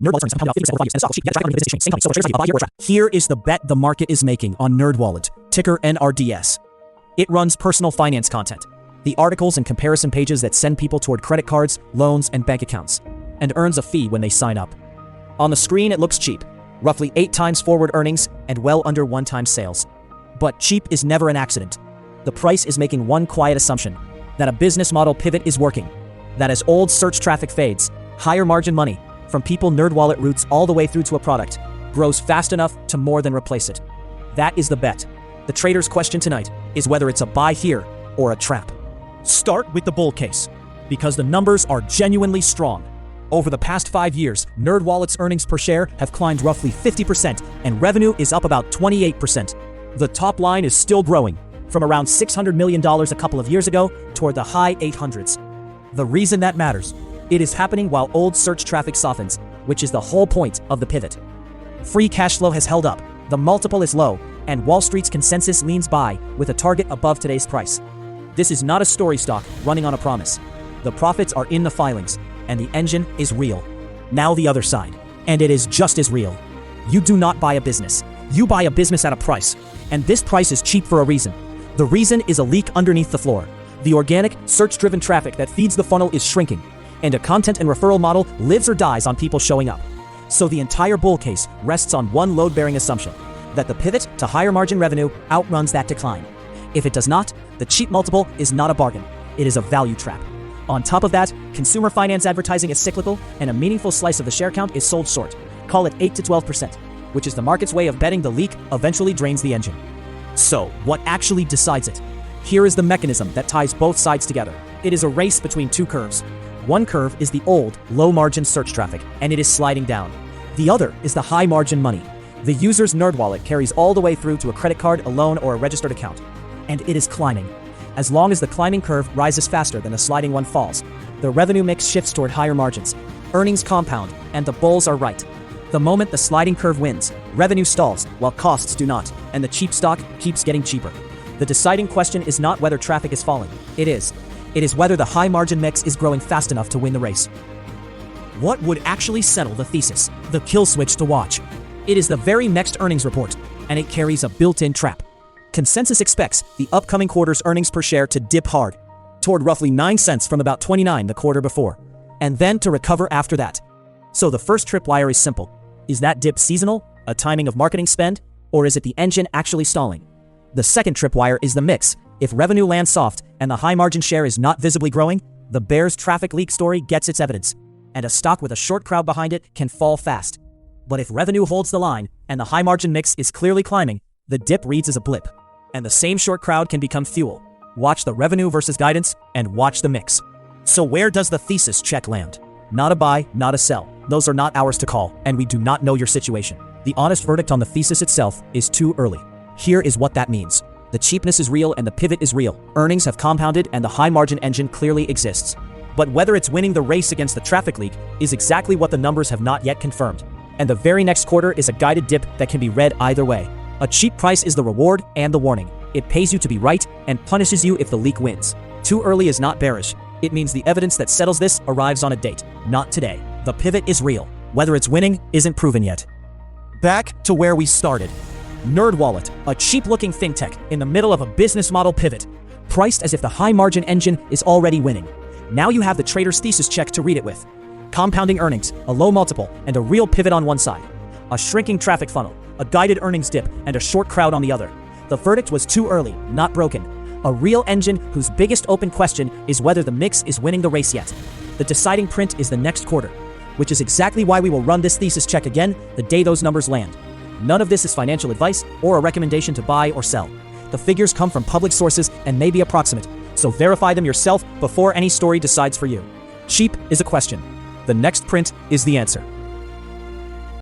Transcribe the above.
NerdWallet's earnings compound out 50% over 5 years, and stock will cheap. Get a track record of business change. Same company, so shares can be a buy here or trap. Here is the bet the market is making on NerdWallet, ticker NRDS. It runs personal finance content, the articles and comparison pages that send people toward credit cards, loans, and bank accounts, and earns a fee when they sign up. On the screen, it looks cheap, roughly 8 times forward earnings and well under 1 time sales. But cheap is never an accident. The price is making one quiet assumption, that a business model pivot is working, that as old search traffic fades, higher margin money, from people NerdWallet routes all the way through to a product, grows fast enough to more than replace it. That is the bet. The trader's question tonight is whether it's a buy here or a trap. Start with the bull case, because the numbers are genuinely strong. Over the past 5 years, NerdWallet's earnings per share have climbed roughly 50% and revenue is up about 28%. The top line is still growing, from around $600 million a couple of years ago toward the high 800s. The reason that matters, it is happening while old search traffic softens, which is the whole point of the pivot. Free cash flow has held up, the multiple is low, and Wall Street's consensus leans buy with a target above today's price. This is not a story stock running on a promise. The profits are in the filings, and the engine is real. Now the other side, and it is just as real. You do not buy a business. You buy a business at a price, and this price is cheap for a reason. The reason is a leak underneath the floor. The organic, search-driven traffic that feeds the funnel is shrinking, and a content and referral model lives or dies on people showing up. So the entire bull case rests on one load-bearing assumption, that the pivot to higher margin revenue outruns that decline. If it does not, the cheap multiple is not a bargain. It is a value trap. On top of that, consumer finance advertising is cyclical, and a meaningful slice of the share count is sold short. Call it 8 to 12%, which is the market's way of betting the leak eventually drains the engine. So, what actually decides it? Here is the mechanism that ties both sides together. It is a race between two curves. One curve is the old, low-margin search traffic, and it is sliding down. The other is the high-margin money. The user's NerdWallet carries all the way through to a credit card, a loan, or a registered account. And it is climbing. As long as the climbing curve rises faster than the sliding one falls, the revenue mix shifts toward higher margins. Earnings compound, and the bulls are right. The moment the sliding curve wins, revenue stalls, while costs do not, and the cheap stock keeps getting cheaper. The deciding question is not whether traffic is falling. It is whether the high-margin mix is growing fast enough to win the race. What would actually settle the thesis? The kill switch to watch. It is the very next earnings report, and it carries a built-in trap. Consensus expects the upcoming quarter's earnings per share to dip hard, toward roughly 9 cents from about 29 the quarter before, and then to recover after that. So the first tripwire is simple. Is that dip seasonal, a timing of marketing spend, or is it the engine actually stalling? The second tripwire is the mix. If revenue lands soft and the high-margin share is not visibly growing, the bear's traffic leak story gets its evidence, and a stock with a short crowd behind it can fall fast. But if revenue holds the line and the high-margin mix is clearly climbing, the dip reads as a blip, and the same short crowd can become fuel. Watch the revenue versus guidance, and watch the mix. So where does the thesis check land? Not a buy, not a sell. Those are not ours to call, and we do not know your situation. The honest verdict on the thesis itself is too early. Here is what that means. The cheapness is real and the pivot is real. Earnings have compounded and the high-margin engine clearly exists. But whether it's winning the race against the traffic leak is exactly what the numbers have not yet confirmed. And the very next quarter is a guided dip that can be read either way. A cheap price is the reward and the warning. It pays you to be right and punishes you if the leak wins. Too early is not bearish. It means the evidence that settles this arrives on a date, not today. The pivot is real. Whether it's winning isn't proven yet. Back to where we started. NerdWallet, a cheap-looking fintech in the middle of a business model pivot, priced as if the high-margin engine is already winning. Now you have the trader's thesis check to read it with. Compounding earnings, a low multiple, and a real pivot on one side. A shrinking traffic funnel, a guided earnings dip, and a short crowd on the other. The verdict was too early, not broken. A real engine whose biggest open question is whether the mix is winning the race yet. The deciding print is the next quarter, which is exactly why we will run this thesis check again the day those numbers land. None of this is financial advice or a recommendation to buy or sell. The figures come from public sources and may be approximate, so verify them yourself before any story decides for you. Cheap is a question. The next print is the answer.